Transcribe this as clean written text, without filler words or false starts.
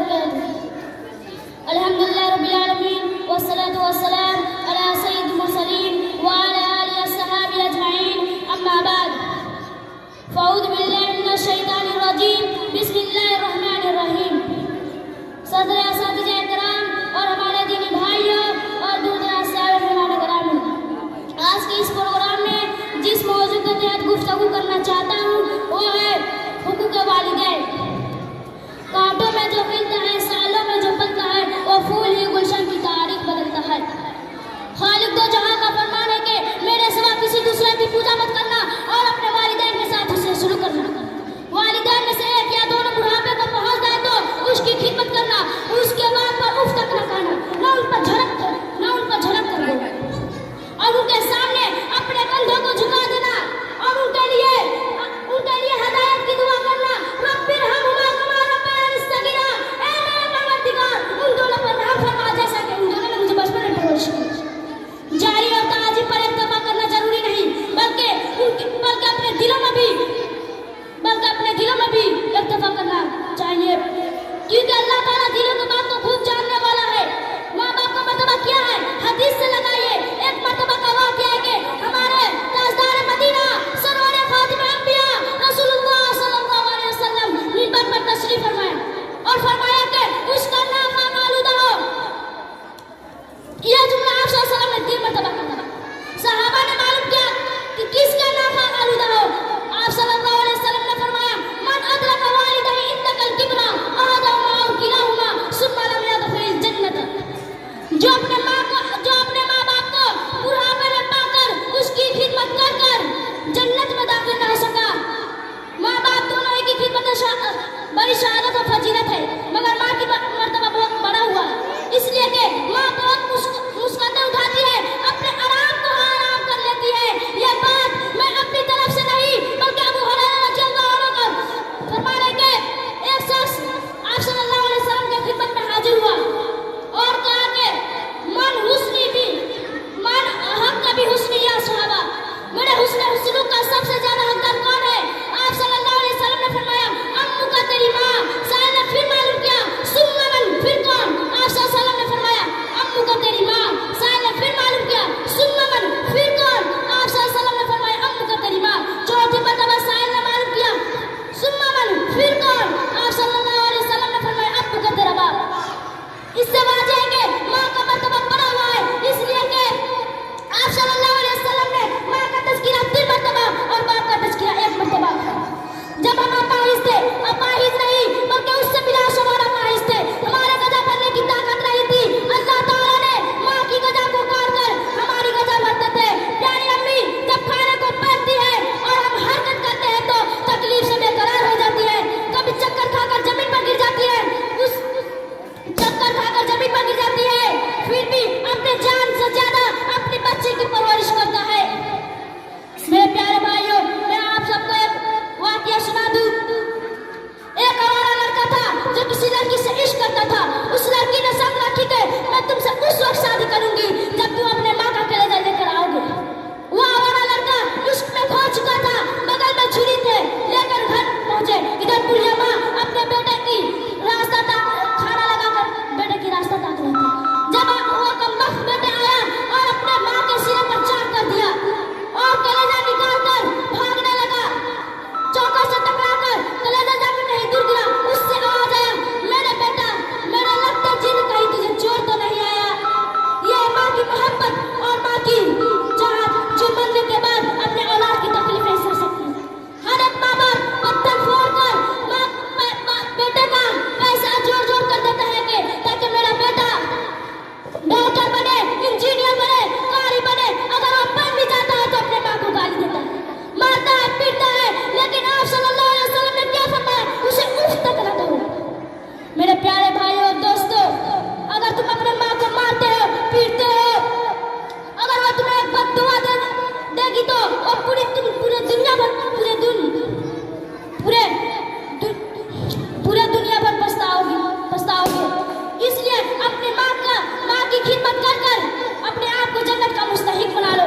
وبركاته. الحمد لله رب العالمين والصلاة والسلام على سيد المرسلين وعلى آله وصحبه أجمعين. أما بعد فأعوذ بالله من الشيطان الرجيم. بسم الله الرحمن الرحيم. صدر اساتذہ کرام اور ہمارے دینی بھائیوں اور دور دراز سے آئے مہمان گرامی، آج کے اس پروگرام میں جس موضوع کے تحت گفتگو کرنا چاہتا ہوں وہ ہے حقوق والدین. کانٹوں میں جو ملتا ہے، سالوں میں جو پلتا ہے، وہ پھول ہی گلشن کی تاریخ بدلتا ہے. خالق دو جہاں کا فرمان ہے کہ میرے سوا کسی دوسرے کی پوجا مت کرنا اور اپنے والدین کے ساتھ اسے سلوک کرنا. والدین میں سے ایک یا دونوں بڑھاپے کو پہنچ جائے تو اس کی خدمت کرنا، اس کے بعد پر اف تک نہ کہنا، نہ ان پر جھڑک کر دینا اور ان کے سامنے اپنے کندھوں کو جھکا دینا اور ان کے لیے ہدایت کی دعا کرنا. رب ارحمہما کما ربیانی صغیرا، اے میرے پروردگار ان دونوں پر رحم فرما جیسا کہ ان دونوں نے مجھے بچپن میں پرورش کی. جاری اور تعجب پر اکتفا کرنا ضروری نہیں، بلکہ اپنے دلوں میں بھی اکتفا کرنا چاہیے، کیونکہ اللہ تعالیٰ دلوں کی بات کو خوب جاننے والا ہے. ماں باپ کا مرتبہ کیا ہے حدیث سے لگائیے. ایک مرتبہ کا واقعہ ہے کہ ہمارے تاجدار مدینہ سرور خاتم انبیاء رسول اللہ صلی اللہ علیہ وسلم منبر پر تشریف فرمائے اور فرمایا کہ اس کا نافع آلودہ ہو. یہ جملہ آپ صلی اللہ علیہ وسلم نے 3 مرتبہ کہا. صحابہ نے معلوم کیا کہ کس کا نافع آلودہ ہو. آپ صلی اللہ علیہ وسلم نے فرمایا من ادرک والدہ عندک الکبر احدہما او کلاہما ثم لم يدخل الجنۃ. جو اپنے ماں باپ کو بڑھاپے میں پا کر اس کی خدمت کر جنت میں داخل نہ ہو سکا. ماں باپ دونوں کی خدمت بڑی شہادت و فضیلت ہے، مگر ماں کی مرتبہ بہت بڑا ہوا ہے، اس لیے کہ ماں بہت مسکراتے اٹھاتی ہے، اپنے آرام کو آرام کر لیتی ہے. یہ بات میں اپنی طرف سے نہیں بلکہ ابو ہریرہ رضی اللہ عنہ کا فرمان ہے کہ ایک شخص آپ صلی اللہ علیہ وسلم کی خدمت میں حاضر ہوا اور کہا کہ من حسنی بھی من حق کا بھی حسنی یا صحابہ، میرے حسن سلوک کا سب سے زیادہ حقدار کون ہے؟ آپ صلی اللہ علیہ وسلم نے فرمایا امو کا تیری ماں. سائل نے پھر معلوم کیا ثم من، پھر کون؟ آپ صلی اللہ علیہ وسلم نے فرمایا امو کا تیری ماں. سائل نے پھر معلوم کیا ثم من، پھر کون؟ آپ صلی اللہ علیہ وسلم نے فرمایا امو کا تیری ماں. چوتھی مرتبہ سائل نے معلوم کیا ثم من، پھر کون؟ آپ صلی اللہ علیہ وسلم نے فرمایا ابو کا تیرا باپ. اس سے واضح ہے کہ ماں کا مرتبہ بڑا ہوا ہے، اس لیے کہ آپ صلی اللہ علیہ وسلم نے ماں کا تذکرہ 3 مرتبہ اور باپ کا تذکرہ 1 مرتبہ. جب ہم اپاہج تھے، اپاہج نہیں بلکہ اس سے بلا شمار اپاہج تھے، ہمارے گدا بھرنے کی طاقت نہیں تھی، اللہ تعالیٰ نے ماں کی گدا کو کاٹ کر ہماری گدا بھرتے تھے. پیاری امی جب کھانے کو پہنتی ہے اور ہم حرکت کرتے ہیں تو تکلیف سے بے قرار ہو جاتی ہے، کبھی چکر کھا کر زمین پر گر جاتی ہے، پھر بھی اپنے جان سے زیادہ اپنے بچے کی پرورش کرتا ہے. میرے پیارے بھائیوں، میں آپ سب کو ایک واقعہ سنا دوں. ایک آوارہ لڑکا تھا جو کسی لڑکی سے عشق کرتا تھا. اس لڑکی نے شرط رکھی کہ میں تم سے اس وقت شادی کروں گی جب تم اپنے ماں کا کلیجہ لے کر آؤ گے. وہ آوارہ لڑکا عشق میں کھو چکا تھا، بغل میں چھری تھے، لے کر گھر پہنچے. ادھر بڑھیا ماں اپنے بیٹے کی راستہ کھانا لگا کر بیٹے کی راستہ تاک رہی تھی. جب وہ کمبخت بیٹے آیا اور اپنے ماں کے سینے پر چاٹ کر دیا اور کلیجہ نکال کر بھاگنے لگا، چوکر سے ٹکرا کر کلیجہ جا کے کہیں دور گرا. اس سے آواز آیا میرے بیٹا، میرا لگتا جن کہیں تجھے چور تو نہیں آیا. یہ ماں کی محبت اور ماں کی چاہت جو مرنے کے بعد اپنے اولاد کی تکلیفیں سہ سکتی. ہر ایک ماں باپ پتھر پھوڑ کر بیٹے کا پیسہ جوڑ کر دیتا ہے کہ تاکہ میرا بیٹا ڈاکٹر بنے، انجینئر بنے، قاری بنے. اگر وہ بن بھی جاتا ہے تو اپنے ماں کو گالی دیتا ہے، مارتا ہے، پیٹتا ہے. لیکن آپ صلی اللہ علیہ وسلم نے کیا فرمایا؟ اسے اف تک نہ دو. میرے پیارے بھائیوں اور دوستوں، اگر تم اپنے ماں کو مارتے ہو، پیٹتے ہو، اگر وہ تمہیں ایک بد دعا دے گی تو اور پورے دنیا بھر پچھتاؤ گے. اس لیے اپنی ماں کی خدمت کر اپنے آپ کو جنت کا مستحق بنا لو.